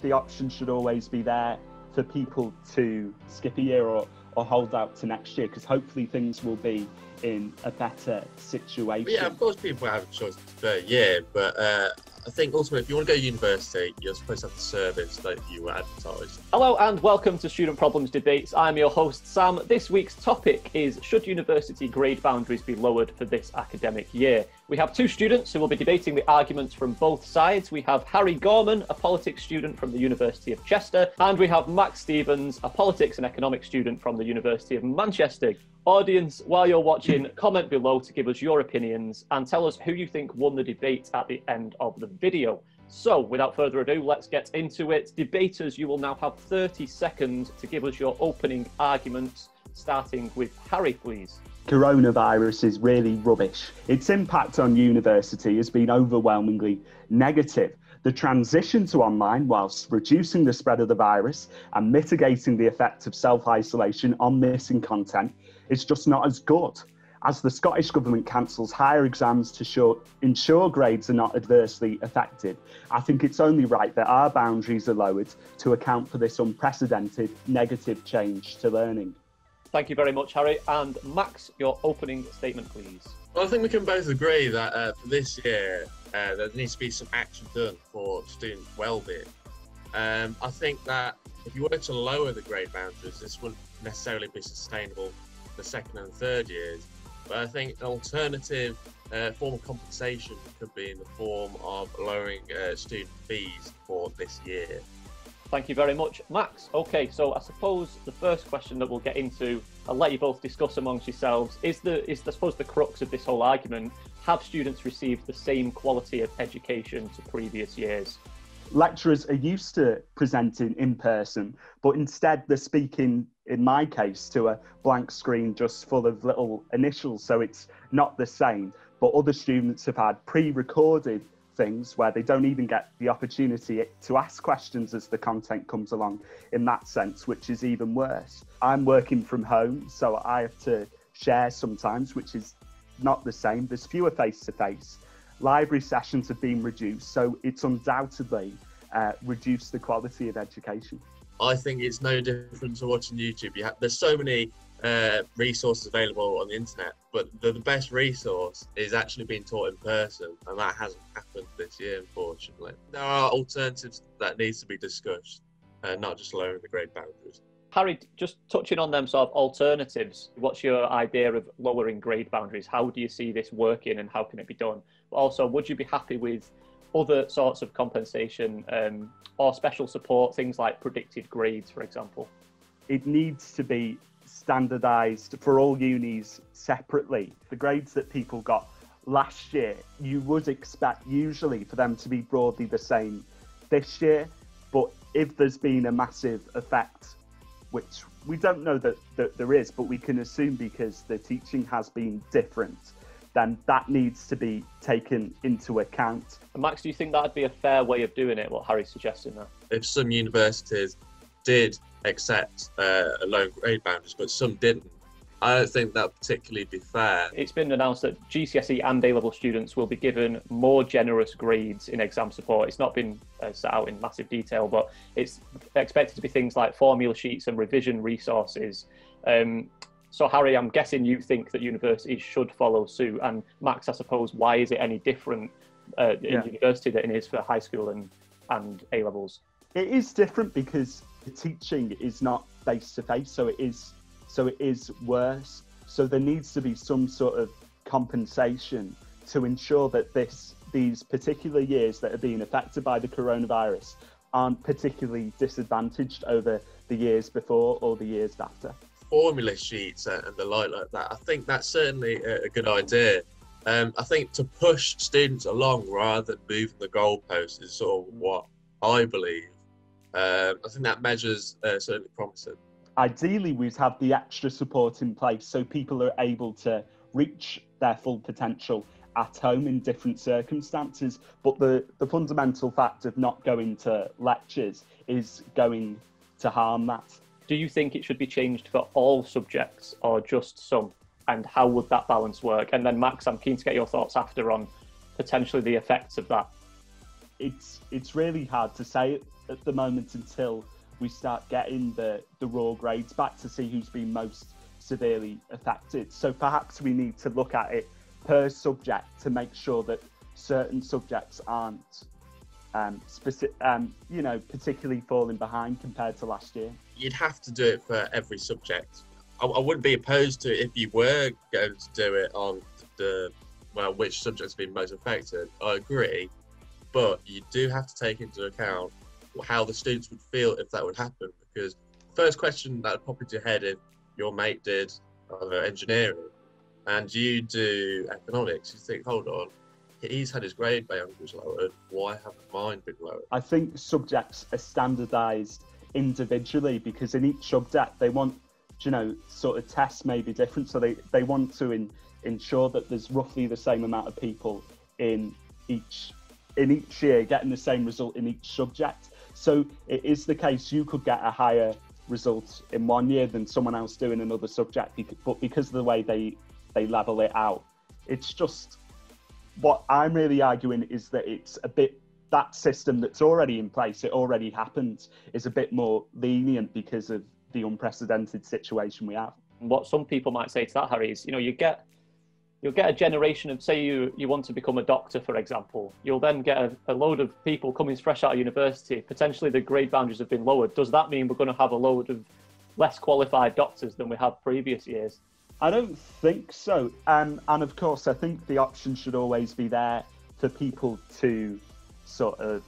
the option should always be there for people to skip a year or hold out to next year, because hopefully things will be in a better situation. Yeah, of course people have a choice per year, but I think ultimately if you want to go to university, you're supposed to have the service that you were advertised. Hello and welcome to Student Problems Debates. I'm your host Sam. This week's topic is, should university grade boundaries be lowered for this academic year? We have two students who will be debating the arguments from both sides. We have Harry Gorman, a politics student from the University of Chester, and we have Max Stevens, a politics and economics student from the University of Manchester. Audience, while you're watching, comment below to give us your opinions and tell us who you think won the debate at the end of the video. So, without further ado, let's get into it. Debaters, you will now have 30 seconds to give us your opening arguments, starting with Harry, please. Coronavirus is really rubbish. Its impact on university has been overwhelmingly negative. The transition to online, whilst reducing the spread of the virus and mitigating the effect of self-isolation on missing content, is just not as good. As the Scottish Government cancels higher exams to ensure grades are not adversely affected, I think it's only right that our boundaries are lowered to account for this unprecedented negative change to learning. Thank you very much, Harry. And Max, your opening statement, please. Well, I think we can both agree that for this year, there needs to be some action done for student well-being. I think that if you were to lower the grade boundaries, this wouldn't necessarily be sustainable for the second and third years. But I think an alternative form of compensation could be in the form of lowering student fees for this year. Thank you very much, Max. Okay, so I suppose the first question that we'll get into, I'll let you both discuss amongst yourselves, is I suppose the crux of this whole argument: have students received the same quality of education to previous years? Lecturers are used to presenting in person, but instead they're speaking, in my case, to a blank screen just full of little initials, so it's not the same. But other students have had pre-recorded things where they don't even get the opportunity to ask questions as the content comes along in that sense, which is even worse. I'm working from home, so I have to share sometimes, which is not the same. There's fewer face-to-face. Library sessions have been reduced, so it's undoubtedly reduced the quality of education. I think it's no different to watching YouTube. There's so many resources available on the internet, but the best resource is actually being taught in person, and that hasn't happened this year, unfortunately. There are alternatives that needs to be discussed, not just lowering the grade boundaries. Harry, just touching on them sort of alternatives, what's your idea of lowering grade boundaries? How do you see this working and how can it be done? But also, would you be happy with other sorts of compensation or special support, things like predicted grades, for example? It needs to be standardised for all unis separately. The grades that people got last year, you would expect usually for them to be broadly the same this year, but if there's been a massive effect, which we don't know that there is, but we can assume because the teaching has been different, then that needs to be taken into account. And Max, do you think that'd be a fair way of doing it, what Harry's suggesting there? If some universities did accept low grade boundaries, but some didn't, I don't think that would particularly be fair. It's been announced that GCSE and A-level students will be given more generous grades in exam support. It's not been set out in massive detail, but it's expected to be things like formula sheets and revision resources. So Harry, I'm guessing you think that universities should follow suit. And Max, I suppose, why is it any different in university than it is for high school and A-levels? It is different because the teaching is not face-to-face, so it is worse. So there needs to be some sort of compensation to ensure that these particular years that are being affected by the coronavirus aren't particularly disadvantaged over the years before or the years after. Formula sheets and the like that, I think that's certainly a good idea. I think to push students along rather than moving the goalposts is sort of what I believe. I think that measure's certainly promising. Ideally, we'd have the extra support in place so people are able to reach their full potential at home in different circumstances. But the fundamental fact of not going to lectures is going to harm that. Do you think it should be changed for all subjects or just some? And how would that balance work? And then Max, I'm keen to get your thoughts after on potentially the effects of that. It's really hard to say at the moment until we start getting the raw grades back to see who's been most severely affected. So perhaps we need to look at it per subject to make sure that certain subjects aren't particularly falling behind compared to last year. You'd have to do it for every subject. I wouldn't be opposed to it if you were going to do it on which subjects have been most affected. I agree, but you do have to take into account how the students would feel if that would happen, because the first question that would pop into your head if your mate did engineering and you do economics, you think, hold on, he's had his grade boundaries lowered, why haven't mine been lowered? I think subjects are standardised individually because in each subject they want, sort of tests may be different, so they want to ensure that there's roughly the same amount of people in each year getting the same result in each subject. So it is the case you could get a higher result in one year than someone else doing another subject, but because of the way they level it out, it's just, what I'm really arguing is that it's a bit, that system that's already in place, it already happens, is a bit more lenient because of the unprecedented situation we have. What some people might say to that, Harry, is, you'll get a generation of, say you want to become a doctor, for example, you'll then get a load of people coming fresh out of university, potentially the grade boundaries have been lowered. Does that mean we're going to have a load of less qualified doctors than we have previous years? I don't think so. And of course, I think the option should always be there for people to sort of,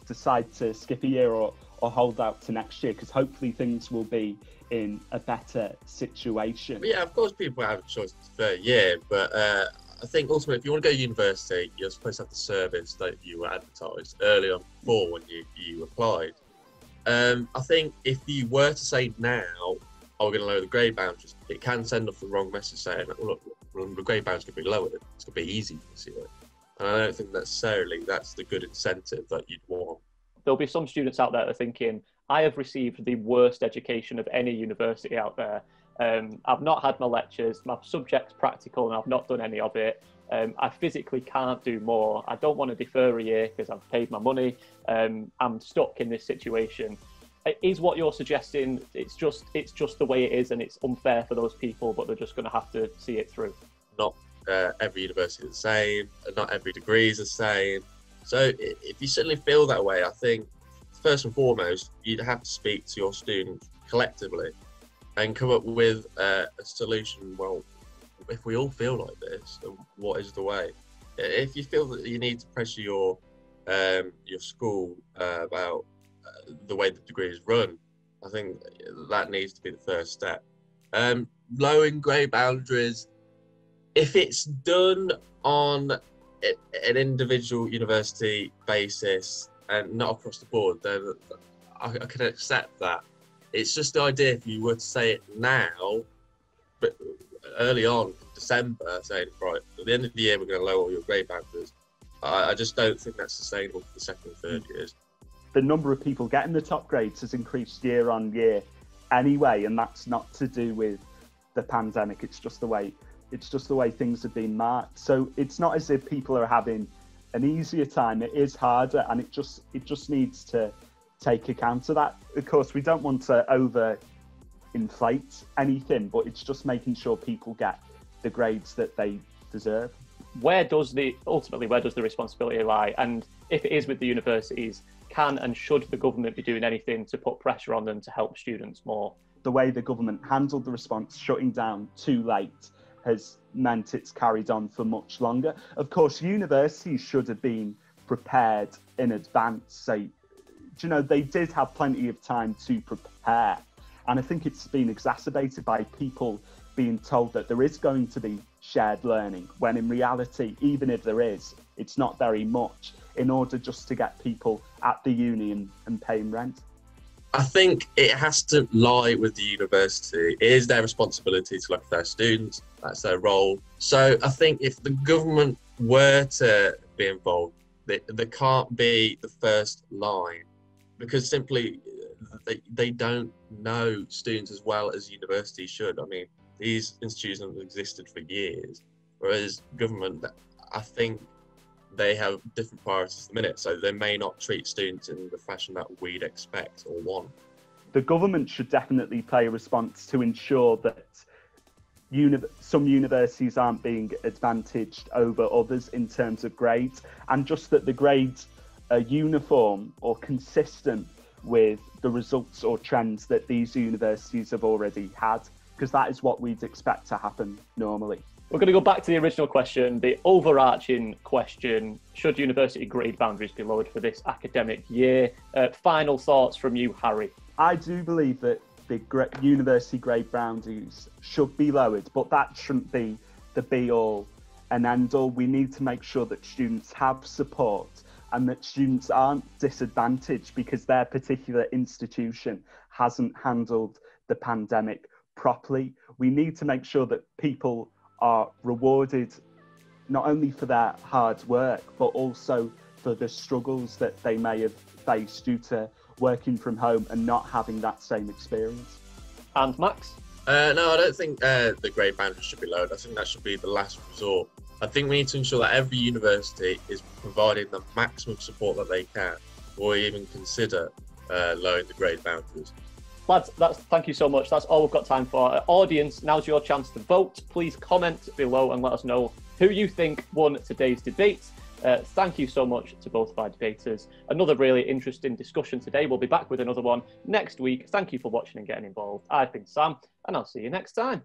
decide to skip a year or hold out to next year, because hopefully things will be in a better situation. But yeah, of course people have a choice for a year, but I think ultimately if you want to go to university, you're supposed to have the service that you were advertised early on before when you applied. I think if you were to say now, we're going to lower the grade boundaries, it can send off the wrong message saying, look, the grade boundaries can be lowered, it's going to be easy this year. And I don't think necessarily that's the good incentive that you'd want. There'll be some students out there that are thinking, I have received the worst education of any university out there. I've not had my lectures, my subject's practical and I've not done any of it. I physically can't do more. I don't want to defer a year because I've paid my money. I'm stuck in this situation. Is what you're suggesting, it's just the way it is and it's unfair for those people, but they're just going to have to see it through? Not every university is the same, and not every degree is the same. So if you certainly feel that way, I think first and foremost, you'd have to speak to your students collectively and come up with a solution. Well, if we all feel like this, then what is the way? If you feel that you need to pressure your school about the way the degree is run, I think that needs to be the first step. Lowering grade boundaries, if it's done on an individual university basis and not across the board, then I can accept that. It's just the idea if you were to say it now, but early on in December, saying, right, at the end of the year, we're going to lower all your grade boundaries, I just don't think that's sustainable for the second and third years. The number of people getting the top grades has increased year on year anyway, and that's not to do with the pandemic. It's just the way things have been marked. So it's not as if people are having an easier time. It is harder, and it just needs to take account of that. Of course, we don't want to over inflate anything, but it's just making sure people get the grades that they deserve. Where does the responsibility lie? And if it is with the universities, can and should the government be doing anything to put pressure on them to help students more? The way the government handled the response, shutting down too late, has meant it's carried on for much longer. Of course, universities should have been prepared in advance. So, they did have plenty of time to prepare. And I think it's been exacerbated by people being told that there is going to be shared learning, when in reality, even if there is, it's not very much, in order just to get people at the uni and paying rent. I think it has to lie with the university. It is their responsibility to look at their students. That's their role. So I think if the government were to be involved, they can't be the first line, because simply they don't know students as well as universities should. I mean, these institutions have existed for years, whereas government, I think, they have different priorities at the minute, so they may not treat students in the fashion that we'd expect or want. The government should definitely play a response to ensure that some universities aren't being advantaged over others in terms of grades, and just that the grades are uniform or consistent with the results or trends that these universities have already had, because that is what we'd expect to happen normally. We're going to go back to the original question, the overarching question: should university grade boundaries be lowered for this academic year? Final thoughts from you, Harry. I do believe that the university grade boundaries should be lowered, but that shouldn't be the be-all and end-all. We need to make sure that students have support and that students aren't disadvantaged because their particular institution hasn't handled the pandemic properly. We need to make sure that people are rewarded not only for their hard work, but also for the struggles that they may have faced due to working from home and not having that same experience. And Max? No, I don't think the grade boundaries should be lowered. I think that should be the last resort. I think we need to ensure that every university is providing the maximum support that they can before we even consider lowering the grade boundaries. Lads, thank you so much. That's all we've got time for. Audience, now's your chance to vote. Please comment below and let us know who you think won today's debate. Thank you so much to both of our debaters. Another really interesting discussion today. We'll be back with another one next week. Thank you for watching and getting involved. I've been Sam, and I'll see you next time.